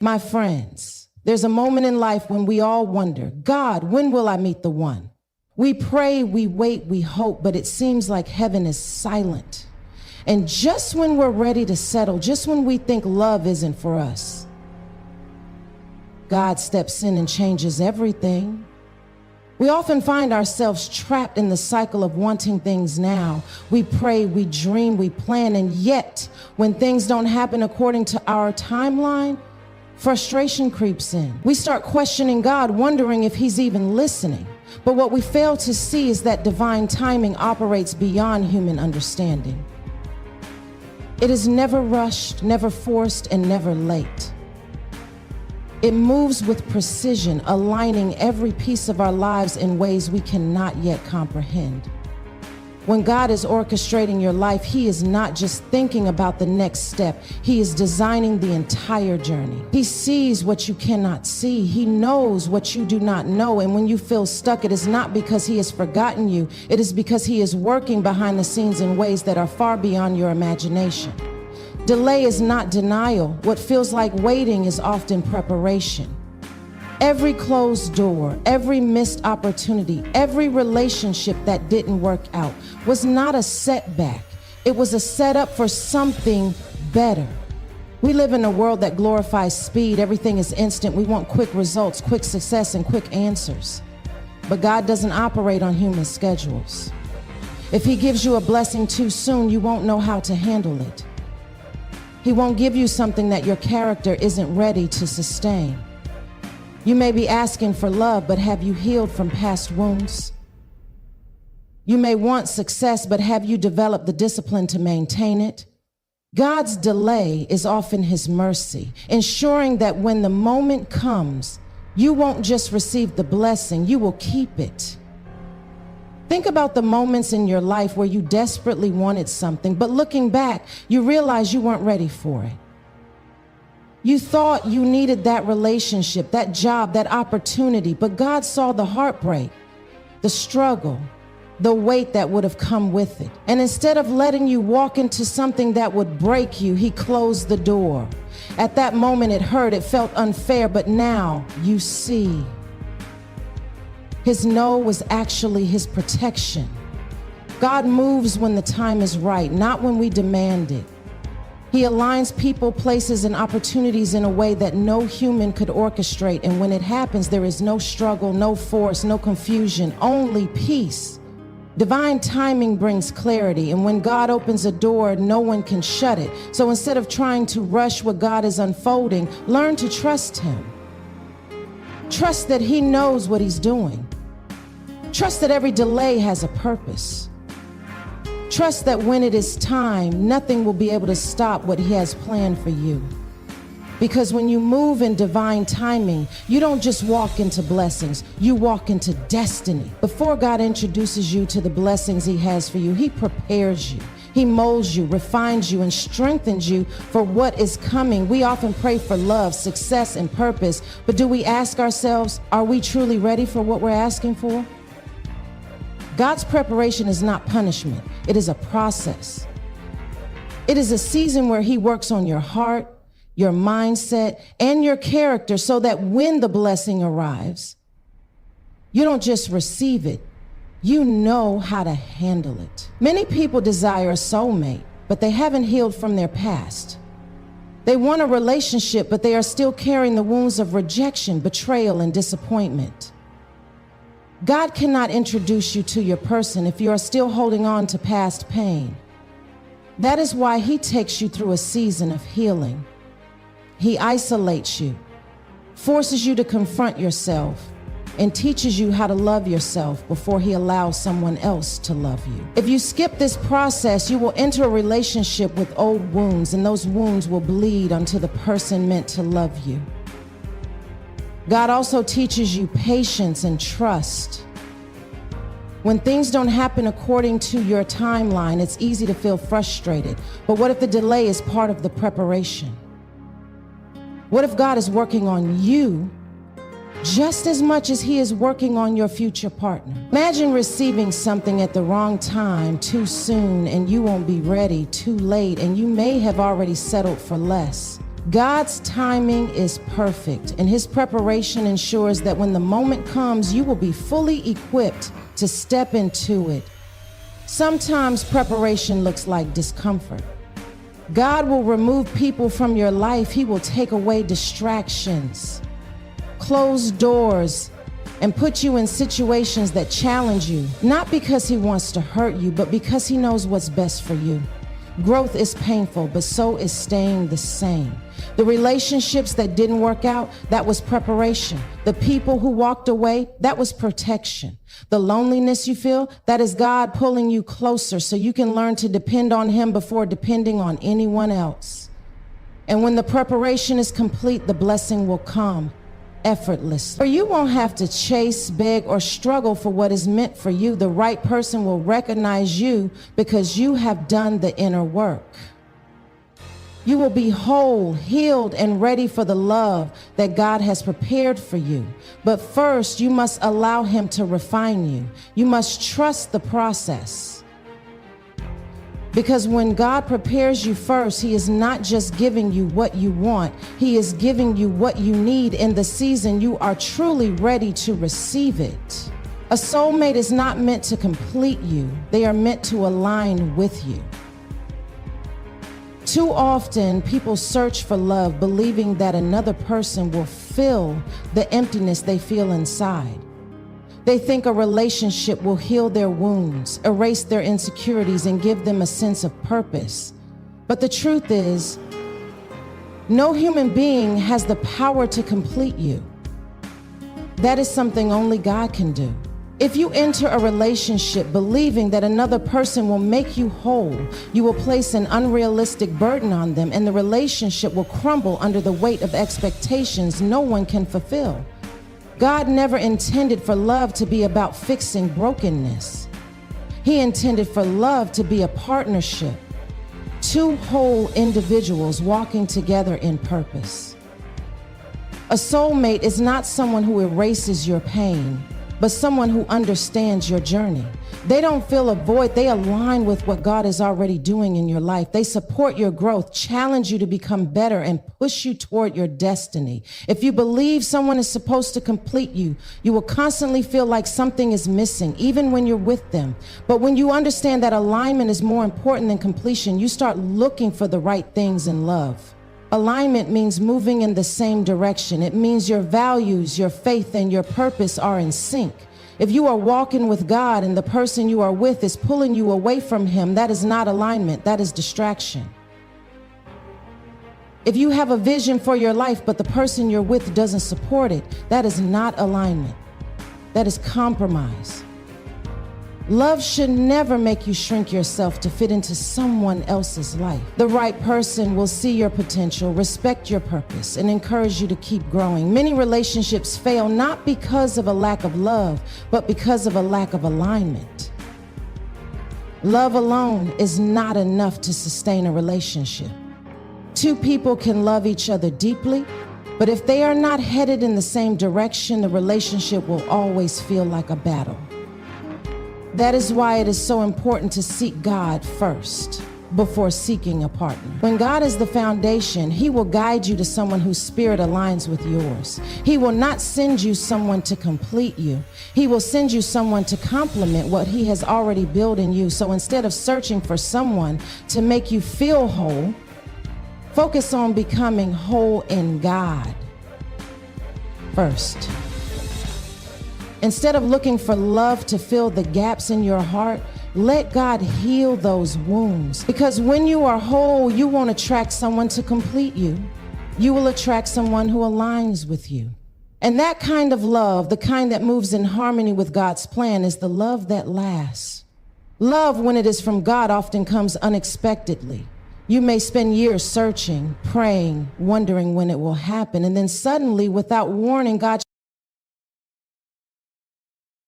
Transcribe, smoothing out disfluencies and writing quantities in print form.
My friends, there's a moment in life when we all wonder, God, when will I meet the one? We pray, we wait, we hope, but it seems like heaven is silent. And just when we're ready to settle, just when we think love isn't for us, God steps in and changes everything. We often find ourselves trapped in the cycle of wanting things now. We pray, we dream, we plan, and yet when things don't happen according to our timeline, frustration creeps in. We start questioning God, wondering if He's even listening. But what we fail to see is that divine timing operates beyond human understanding. It is never rushed, never forced, and never late. It moves with precision, aligning every piece of our lives in ways we cannot yet comprehend. When God is orchestrating your life, He is not just thinking about the next step. He is designing the entire journey. He sees what you cannot see. He knows what you do not know. And when you feel stuck, it is not because He has forgotten you. It is because He is working behind the scenes in ways that are far beyond your imagination. Delay is not denial. What feels like waiting is often preparation. Every closed door, every missed opportunity, every relationship that didn't work out was not a setback. It was a setup for something better. We live in a world that glorifies speed. Everything is instant. We want quick results, quick success, and quick answers. But God doesn't operate on human schedules. If He gives you a blessing too soon, you won't know how to handle it. He won't give you something that your character isn't ready to sustain. You may be asking for love, but have you healed from past wounds? You may want success, but have you developed the discipline to maintain it? God's delay is often His mercy, ensuring that when the moment comes, you won't just receive the blessing, you will keep it. Think about the moments in your life where you desperately wanted something, but looking back, you realize you weren't ready for it. You thought you needed that relationship, that job, that opportunity, but God saw the heartbreak, the struggle, the weight that would have come with it. And instead of letting you walk into something that would break you, He closed the door. At that moment, it hurt, it felt unfair, but now you see. His no was actually His protection. God moves when the time is right, not when we demand it. He aligns people, places, and opportunities in a way that no human could orchestrate. And when it happens, there is no struggle, no force, no confusion, only peace. Divine timing brings clarity. And when God opens a door, no one can shut it. So instead of trying to rush what God is unfolding, learn to trust Him. Trust that He knows what He's doing. Trust that every delay has a purpose. Trust that when it is time, nothing will be able to stop what He has planned for you. Because when you move in divine timing, you don't just walk into blessings, you walk into destiny. Before God introduces you to the blessings He has for you, He prepares you. He molds you, refines you, and strengthens you for what is coming. We often pray for love, success, and purpose, but do we ask ourselves, are we truly ready for what we're asking for? God's preparation is not punishment. It is a process. It is a season where He works on your heart, your mindset, and your character so that when the blessing arrives, you don't just receive it, you know how to handle it. Many people desire a soulmate, but they haven't healed from their past. They want a relationship, but they are still carrying the wounds of rejection, betrayal, and disappointment. God cannot introduce you to your person if you are still holding on to past pain. That is why He takes you through a season of healing. He isolates you, forces you to confront yourself, and teaches you how to love yourself before He allows someone else to love you. If you skip this process, you will enter a relationship with old wounds, and those wounds will bleed onto the person meant to love you. God also teaches you patience and trust. When things don't happen according to your timeline, it's easy to feel frustrated. But what if the delay is part of the preparation? What if God is working on you just as much as He is working on your future partner? Imagine receiving something at the wrong time, too soon, and you won't be ready, too late, and you may have already settled for less. God's timing is perfect, and his preparation ensures that when the moment comes, you will be fully equipped to step into it. Sometimes preparation looks like discomfort. God will remove people from your life. He will take away distractions, close doors, and put you in situations that challenge you, not because he wants to hurt you, but because he knows what's best for you. Growth is painful, but so is staying the same. The relationships that didn't work out, that was preparation. The people who walked away, that was protection. The loneliness you feel, that is God pulling you closer so you can learn to depend on him before depending on anyone else. And when the preparation is complete, the blessing will come effortlessly. Or you won't have to chase, beg, or struggle for what is meant for you. The right person will recognize you because you have done the inner work. You will be whole, healed, and ready for the love that God has prepared for you. But first, you must allow him to refine you. You must trust the process. Because when God prepares you first, he is not just giving you what you want. He is giving you what you need in the season you are truly ready to receive it. A soulmate is not meant to complete you. They are meant to align with you. Too often, people search for love, believing that another person will fill the emptiness they feel inside. They think a relationship will heal their wounds, erase their insecurities, and give them a sense of purpose. But the truth is, no human being has the power to complete you. That is something only God can do. If you enter a relationship believing that another person will make you whole, you will place an unrealistic burden on them, and the relationship will crumble under the weight of expectations no one can fulfill. God never intended for love to be about fixing brokenness. He intended for love to be a partnership, two whole individuals walking together in purpose. A soulmate is not someone who erases your pain, but someone who understands your journey. They don't fill a void. They align with what God is already doing in your life. They support your growth, challenge you to become better, and push you toward your destiny. If you believe someone is supposed to complete you, you will constantly feel like something is missing, even when you're with them. But when you understand that alignment is more important than completion, you start looking for the right things in love. Alignment means moving in the same direction. It means your values, your faith, and your purpose are in sync. If you are walking with God and the person you are with is pulling you away from him, that is not alignment, that is distraction. If you have a vision for your life, but the person you're with doesn't support it, that is not alignment. That is compromise. Love should never make you shrink yourself to fit into someone else's life. The right person will see your potential, respect your purpose, and encourage you to keep growing. Many relationships fail not because of a lack of love, but because of a lack of alignment. Love alone is not enough to sustain a relationship. Two people can love each other deeply, but if they are not headed in the same direction, the relationship will always feel like a battle. That is why it is so important to seek God first before seeking a partner. When God is the foundation, he will guide you to someone whose spirit aligns with yours. He will not send you someone to complete you. He will send you someone to complement what he has already built in you. So instead of searching for someone to make you feel whole, focus on becoming whole in God first. Instead of looking for love to fill the gaps in your heart, let God heal those wounds. Because when you are whole, you won't attract someone to complete you. You will attract someone who aligns with you. And that kind of love, the kind that moves in harmony with God's plan, is the love that lasts. Love, when it is from God, often comes unexpectedly. You may spend years searching, praying, wondering when it will happen, and then suddenly, without warning, God